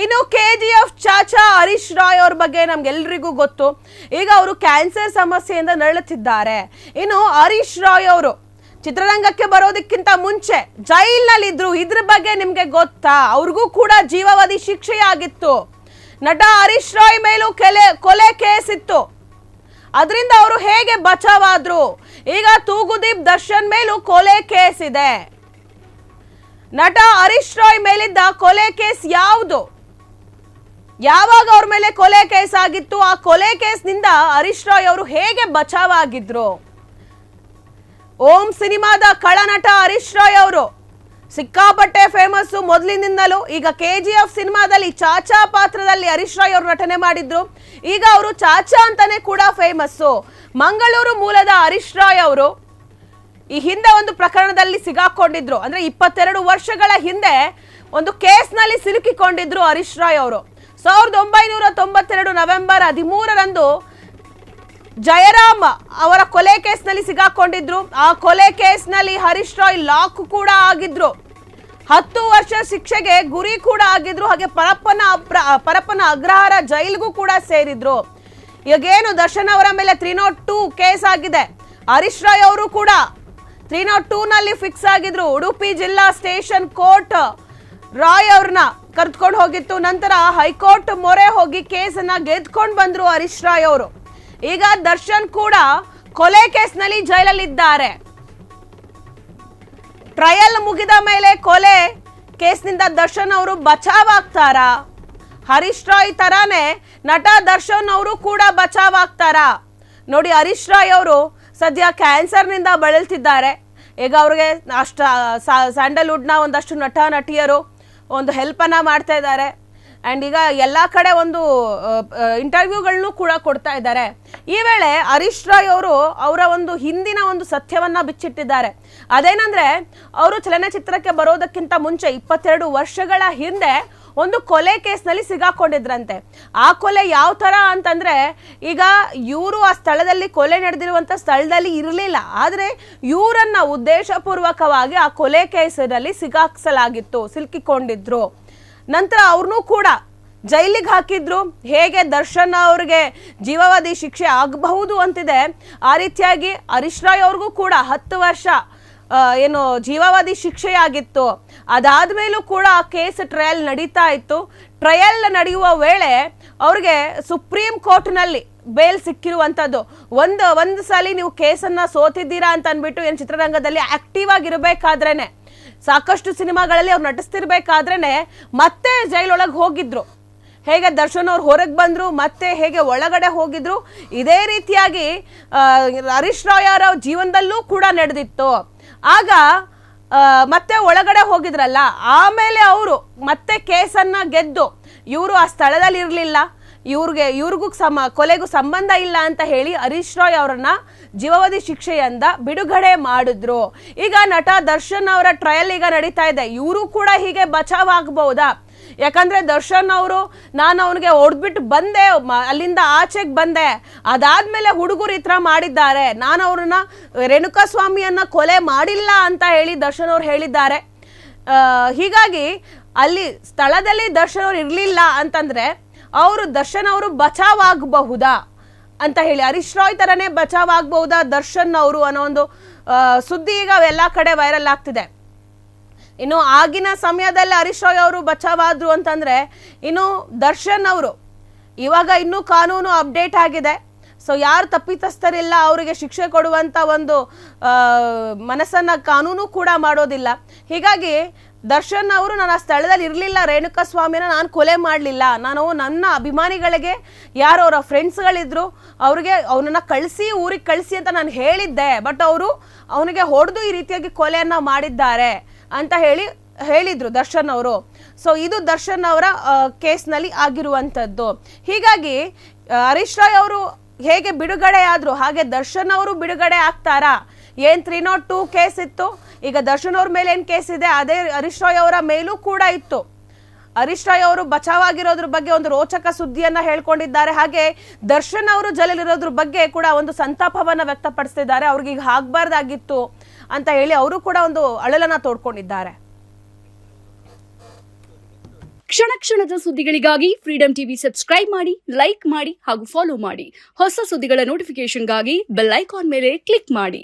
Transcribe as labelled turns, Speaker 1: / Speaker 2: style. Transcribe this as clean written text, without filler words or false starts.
Speaker 1: ಇನ್ನು KGF ಚಾಚಾ ಹರೀಶ್ ರಾಯ್ ಅವ್ರ ಬಗ್ಗೆ ನಮ್ಗೆಲ್ರಿಗೂ ಗೊತ್ತು. ಈಗ ಅವರು ಕ್ಯಾನ್ಸರ್ ಸಮಸ್ಯೆಯಿಂದ ನರಳುತ್ತಿದ್ದಾರೆ. ಇನ್ನು ಹರೀಶ್ ರಾಯ್ ಅವರು ಚಿತ್ರರಂಗಕ್ಕೆ ಬರೋದಕ್ಕಿಂತ ಮುಂಚೆ ಜೈಲಿನಲ್ಲಿದ್ರು. ಇದ್ರ ಬಗ್ಗೆ ನಿಮ್ಗೆ ಗೊತ್ತಾ? ಅವ್ರಿಗೂ ಕೂಡ ಜೀವಾವಧಿ ಶಿಕ್ಷೆಯಾಗಿತ್ತು. ನಟ ಹರೀಶ್ ರಾಯ್ ಮೇಲೂ ಕೊಲೆ ಕೇಸ್ ಇತ್ತು. ಅದರಿಂದ ಅವರು ಹೇಗೆ ಬಚಾವಾದ್ರು? ಈಗ ತೂಗುದೀಪ್ ದರ್ಶನ್ ಮೇಲೂ ಕೊಲೆ ಕೇಸ್ ಇದೆ. ನಟ ಹರೀಶ್ ರಾಯ್ ಮೇಲಿದ್ದ ಕೊಲೆ ಕೇಸ್ ಯಾವುದು? ಯಾವಾಗ ಅವ್ರ ಮೇಲೆ ಕೊಲೆ ಕೇಸ್ ಆಗಿತ್ತು? ಆ ಕೊಲೆ ಕೇಸ್ನಿಂದ ಹರೀಶ್ ರಾಯ್ ಅವರು ಹೇಗೆ ಬಚಾವಾಗಿದ್ರು? ಓಂ ಸಿನಿಮಾದ ಖಳನಟ ಹರೀಶ್ ರಾಯ್ ಅವರು ಸಿಕ್ಕಾಪಟ್ಟೆ ಫೇಮಸ್ ಮೊದಲಿನಿಂದಲೂ. ಈಗ KGF ಸಿನಿಮಾದಲ್ಲಿ ಚಾಚಾ ಪಾತ್ರದಲ್ಲಿ ಹರೀಶ್ ರಾಯ್ ಅವರು ನಟನೆ ಮಾಡಿದ್ರು. ಈಗ ಅವರು ಚಾಚಾ ಅಂತಾನೆ ಕೂಡ ಫೇಮಸ್ಸು. ಮಂಗಳೂರು ಮೂಲದ ಹರೀಶ್ ರಾಯ್ ಅವರು ಈ ಹಿಂದೆ ಒಂದು ಪ್ರಕರಣದಲ್ಲಿ ಸಿಗಾಕೊಂಡಿದ್ರು. ಅಂದ್ರೆ 22 ವರ್ಷಗಳ ಹಿಂದೆ ಒಂದು ಕೇಸ್ನಲ್ಲಿ ಸಿಲುಕಿಕೊಂಡಿದ್ರು ಹರೀಶ್ ರಾಯ್ ಅವರು. 1992 ನವೆಂಬರ್ 13ರಂದು ಜಯರಾಮ್ ಅವರ ಕೊಲೆ ಕೇಸ್ನಲ್ಲಿ ಸಿಗಾಕೊಂಡಿದ್ರು. ಆ ಕೊಲೆ ಕೇಸ್ನಲ್ಲಿ ಹರೀಶ್ ರಾಯ್ ಲಾಕ್ ಕೂಡ ಆಗಿದ್ರು. 10 ವರ್ಷ ಶಿಕ್ಷೆಗೆ ಗುರಿ ಕೂಡ ಆಗಿದ್ರು. ಹಾಗೆ ಪರಪ್ಪನ ಅಗ್ರಹಾರ ಜೈಲಿಗೂ ಕೂಡ ಸೇರಿದ್ರು. ಈಗೇನು ದರ್ಶನ್ ಅವರ ಮೇಲೆ 302 ಕೇಸ್ ಆಗಿದೆ. ಹರೀಶ್ ರಾಯ್ ಅವರು ಕೂಡ 302 ನಲ್ಲಿ ಫಿಕ್ಸ್ ಆಗಿದ್ರು. ಉಡುಪಿ ಜಿಲ್ಲಾ ಸ್ಟೇಷನ್ ಕೋರ್ಟ್ ರಾಯ್ ಅವ್ರನ್ನ ಕರೆದುಕೊಂಡು ಹೋಗಿತ್ತು. ನಂತರ ಹೈಕೋರ್ಟ್ ಮೊರೆ ಹೋಗಿ ಕೇಸನ್ನ ಗೆದ್ಕೊಂಡು ಬಂದ್ರು ಹರೀಶ್ ರಾಯ್ ಅವರು. ಈಗ ದರ್ಶನ್ ಕೂಡ ಕೊಲೆ ಕೇಸ್ನಲ್ಲಿ ಜೈಲಲ್ಲಿದ್ದಾರೆ. ಟ್ರಯಲ್ ಮುಗಿದ ಮೇಲೆ ಕೊಲೆ ಕೇಸ್ನಿಂದ ದರ್ಶನ್ ಅವರು ಬಚಾವಾಗ್ತಾರಾ? ಹರೀಶ್ ರಾಯ್ ತರಾನೇ ನಟ ದರ್ಶನ್ ಅವರು ಕೂಡ ಬಚಾವಾಗ್ತಾರಾ? ನೋಡಿ, ಹರೀಶ್ ರಾಯ್ ಅವರು ಸದ್ಯ ಕ್ಯಾನ್ಸರ್ನಿಂದ ಬಳಲ್ತಿದ್ದಾರೆ. ಈಗ ಅವ್ರಿಗೆ ಅಷ್ಟು ಸ್ಯಾಂಡಲ್ವುಡ್ನ ಒಂದಷ್ಟು ನಟ ನಟಿಯರು ಒಂದು ಹೆಲ್ಪನ್ನು ಮಾಡ್ತಾ ಇದ್ದಾರೆ. ಆ್ಯಂಡ್ ಈಗ ಎಲ್ಲ ಕಡೆ ಒಂದು ಇಂಟರ್ವ್ಯೂಗಳನ್ನು ಕೂಡ ಕೊಡ್ತಾ ಇದ್ದಾರೆ. ಈ ವೇಳೆ ಹರೀಶ್ ರಾಯ್ ಅವರು ಅವರ ಒಂದು ಹಿಂದಿನ ಒಂದು ಸತ್ಯವನ್ನು ಬಿಚ್ಚಿಟ್ಟಿದ್ದಾರೆ. ಅದೇನಂದರೆ, ಅವರು ಚಲನಚಿತ್ರಕ್ಕೆ ಬರೋದಕ್ಕಿಂತ ಮುಂಚೆ 22 ವರ್ಷಗಳ ಹಿಂದೆ ಒಂದು ಕೊಲೆ ಕೇಸ್ನಲ್ಲಿ ಸಿಗಾಕೊಂಡಿದ್ರಂತೆ. ಆ ಕೊಲೆ ಯಾವ ಥರ ಅಂತಂದರೆ, ಈಗ ಇವರು ಆ ಸ್ಥಳದಲ್ಲಿ ಕೊಲೆ ನಡೆದಿರುವಂಥ ಸ್ಥಳದಲ್ಲಿ ಇರಲಿಲ್ಲ. ಆದರೆ ಇವರನ್ನು ಉದ್ದೇಶಪೂರ್ವಕವಾಗಿ ಆ ಕೊಲೆ ಕೇಸಿನಲ್ಲಿ ಸಿಲುಕಿಕೊಂಡಿದ್ರು. ನಂತರ ಅವ್ರನ್ನೂ ಕೂಡ ಜೈಲಿಗೆ ಹಾಕಿದ್ರು. ಹೇಗೆ ದರ್ಶನ್ ಅವ್ರಿಗೆ ಜೀವಾವಧಿ ಶಿಕ್ಷೆ ಆಗಬಹುದು ಅಂತಿದೆ, ಆ ರೀತಿಯಾಗಿ ಹರೀಶ್ ರಾಯ್ ಅವ್ರಿಗೂ ಕೂಡ 10 ವರ್ಷ ಏನು ಜೀವಾವಧಿ ಶಿಕ್ಷೆಯಾಗಿತ್ತು. ಅದಾದ್ಮೇಲೂ ಕೂಡ ಆ ಕೇಸ್ ಟ್ರಯಲ್ ನಡೀತಾ ಇತ್ತು. ಟ್ರಯಲ್ ನಡೆಯುವ ವೇಳೆ ಅವ್ರಿಗೆ ಸುಪ್ರೀಂ ಕೋರ್ಟ್ನಲ್ಲಿ ಬೇಲ್ ಸಿಕ್ಕಿರುವಂಥದ್ದು. ಒಂದು ಸಲ ನೀವು ಕೇಸನ್ನು ಸೋತಿದ್ದೀರಾ ಅಂತ ಅಂದ್ಬಿಟ್ಟು ಏನು ಚಿತ್ರರಂಗದಲ್ಲಿ ಆಕ್ಟಿವ್ ಆಗಿರಬೇಕಾದ್ರೇನೆ, ಸಾಕಷ್ಟು ಸಿನಿಮಾಗಳಲ್ಲಿ ಅವ್ರು ನಟಿಸ್ತಿರ್ಬೇಕಾದ್ರೇನೆ ಮತ್ತೆ ಜೈಲೊಳಗೆ ಹೋಗಿದ್ರು. ಹೇಗೆ ದರ್ಶನ್ ಅವ್ರು ಹೊರಗೆ ಬಂದರು, ಮತ್ತೆ ಹೇಗೆ ಒಳಗಡೆ ಹೋಗಿದ್ರು, ಇದೇ ರೀತಿಯಾಗಿ ಹರೀಶ್ ರಾಯ್ ಅವರ ಜೀವನದಲ್ಲೂ ಕೂಡ ನಡೆದಿತ್ತು. ಆಗ ಮತ್ತೆ ಒಳಗಡೆ ಹೋಗಿದ್ರಲ್ಲ, ಆಮೇಲೆ ಅವರು ಮತ್ತೆ ಕೇಸನ್ನು ಗೆದ್ದು ಇವರು ಆ ಸ್ಥಳದಲ್ಲಿ ಇರಲಿಲ್ಲ, ಇವ್ರಿಗೂ ಕೊಲೆಗೂ ಸಂಬಂಧ ಇಲ್ಲ ಅಂತ ಹೇಳಿ ಹರೀಶ್ ರಾಯ್ ಅವರನ್ನ ಜೀವಾವಧಿ ಶಿಕ್ಷೆಯಿಂದ ಬಿಡುಗಡೆ ಮಾಡಿದ್ರು. ಈಗ ನಟ ದರ್ಶನ್ ಅವರ ಟ್ರಯಲ್ ಈಗ ನಡೀತಾ ಇದೆ. ಇವರು ಕೂಡ ಹೀಗೆ ಬಚಾವಾಗಬಹುದಾ? ಯಾಕಂದ್ರೆ ದರ್ಶನ್ ಅವರು, ನಾನು ಅವನಿಗೆ ಹೊಡೆದ್ಬಿಟ್ಟು ಬಂದೆ, ಅಲ್ಲಿಂದ ಆಚೆಗೆ ಬಂದೆ, ಅದಾದ್ಮೇಲೆ ಹುಡುಗರು ಈ ಥರ ಮಾಡಿದ್ದಾರೆ, ನಾನು ಅವ್ರನ್ನ ರೇಣುಕಾಸ್ವಾಮಿಯನ್ನ ಕೊಲೆ ಮಾಡಿಲ್ಲ ಅಂತ ಹೇಳಿ ದರ್ಶನ್ ಅವ್ರು ಹೇಳಿದ್ದಾರೆ. ಹೀಗಾಗಿ ಅಲ್ಲಿ ಸ್ಥಳದಲ್ಲಿ ದರ್ಶನ್ ಅವ್ರು ಇರಲಿಲ್ಲ ಅಂತಂದ್ರೆ ದರ್ಶನ್ ಅವರು ಬಚಾವಾಗಬಹುದಾ ಅಂತ ಹೇಳಿ, ಹರೀಶ್ ರಾಯ್ ತರನೇ ಬಚಾವಾಗಬಹುದಾ ದರ್ಶನ್ ಅವರು ಅನ್ನೋ ಒಂದು ಸುದ್ದಿ ಈಗ ಎಲ್ಲ ಕಡೆ ವೈರಲ್ ಆಗ್ತಿದೆ. ಇನ್ನು ಆಗಿನ ಸಮಯದಲ್ಲಿ ಹರೀಶ್ ರಾಯ್ ಅವರು ಬಚಾವಾದ್ರು ಅಂತಂದ್ರೆ, ಇನ್ನು ದರ್ಶನ್ ಅವರು ಇವಾಗ ಇನ್ನೂ ಕಾನೂನು ಅಪ್ಡೇಟ್ ಆಗಿದೆ. ಸೊ ಯಾರು ತಪ್ಪಿತಸ್ಥರಿಲ್ಲ ಅವರಿಗೆ ಶಿಕ್ಷೆ ಕೊಡುವಂತ ಒಂದು ಮನಸ್ಸನ್ನ ಕಾನೂನು ಕೂಡ ಮಾಡೋದಿಲ್ಲ. ಹೀಗಾಗಿ ದರ್ಶನ್ ಅವರು ನಾನು ಆ ಸ್ಥಳದಲ್ಲಿ ಇರಲಿಲ್ಲ, ರೇಣುಕಾಸ್ವಾಮಿನ ನಾನು ಕೊಲೆ ಮಾಡಲಿಲ್ಲ, ನಾನು ನನ್ನ ಅಭಿಮಾನಿಗಳಿಗೆ ಯಾರು ಅವರ ಫ್ರೆಂಡ್ಸ್ಗಳಿದ್ರು ಅವ್ರಿಗೆ ಅವನನ್ನ ಕಳಿಸಿ, ಊರಿಗೆ ಕಳಿಸಿ ಅಂತ ನಾನು ಹೇಳಿದ್ದೆ. ಬಟ್ ಅವರು ಅವನಿಗೆ ಹೊಡೆದು ಈ ರೀತಿಯಾಗಿ ಕೊಲೆಯನ್ನ ಮಾಡಿದ್ದಾರೆ ಅಂತ ಹೇಳಿದ್ರು ದರ್ಶನ್ ಅವರು. ಸೊ ಇದು ದರ್ಶನ್ ಅವರ ಕೇಸ್ನಲ್ಲಿ ಆಗಿರುವಂಥದ್ದು. ಹೀಗಾಗಿ ಹರೀಶ್ ರಾಯ್ ಅವರು ಹೇಗೆ ಬಿಡುಗಡೆ ಆದ್ರು, ಹಾಗೆ ದರ್ಶನ್ ಅವರು ಬಿಡುಗಡೆ ಆಗ್ತಾರಾ? ಏನ್ 302 ಕೇಸ್ ಇತ್ತು, ಈಗ ದರ್ಶನ್ ಅವ್ರ ಮೇಲೆ ಏನ್ ಕೇಸ್ ಇದೆ ಅದೇ ಹರೀಶ್ ರಾಯ್ ಅವರ ಮೇಲೂ ಕೂಡ ಇತ್ತು. ಹರೀಶ್ ರಾಯ್ ಅವರು ಬಚಾವಾಗಿರೋದ್ರ ಬಗ್ಗೆ ಒಂದು ರೋಚಕ ಸುದ್ದಿಯನ್ನ ಹೇಳ್ಕೊಂಡಿದ್ದಾರೆ. ಹಾಗೆ ದರ್ಶನ್ ಅವರು ಜೈಲಲ್ಲಿರೋದ್ರ ಬಗ್ಗೆ ಕೂಡ ಒಂದು ಸಂತಾಪವನ್ನ ವ್ಯಕ್ತಪಡಿಸಿದ್ದಾರೆ. ಅವ್ರಿಗೆ ಈಗ ಆಗ್ಬಾರ್ದಾಗಿತ್ತು ಅಂತ ಹೇಳಿ ಅವರು ಕೂಡ ಒಂದು ಅಳಲನ್ನ ತೋಡ್ಕೊಂಡಿದ್ದಾರೆ.
Speaker 2: ಕ್ಷಣ ಕ್ಷಣದ ಸುದ್ದಿಗಳಿಗಾಗಿ ಫ್ರೀಡಂ ಟಿವಿ ಸಬ್ಸ್ಕ್ರೈಬ್ ಮಾಡಿ, ಲೈಕ್ ಮಾಡಿ ಹಾಗೂ ಫಾಲೋ ಮಾಡಿ. ಹೊಸ ಸುದ್ದಿಗಳ ನೋಟಿಫಿಕೇಶನ್ಗಾಗಿ ಬೆಲ್ ಐಕಾನ್ ಮೇಲೆ ಕ್ಲಿಕ್ ಮಾಡಿ.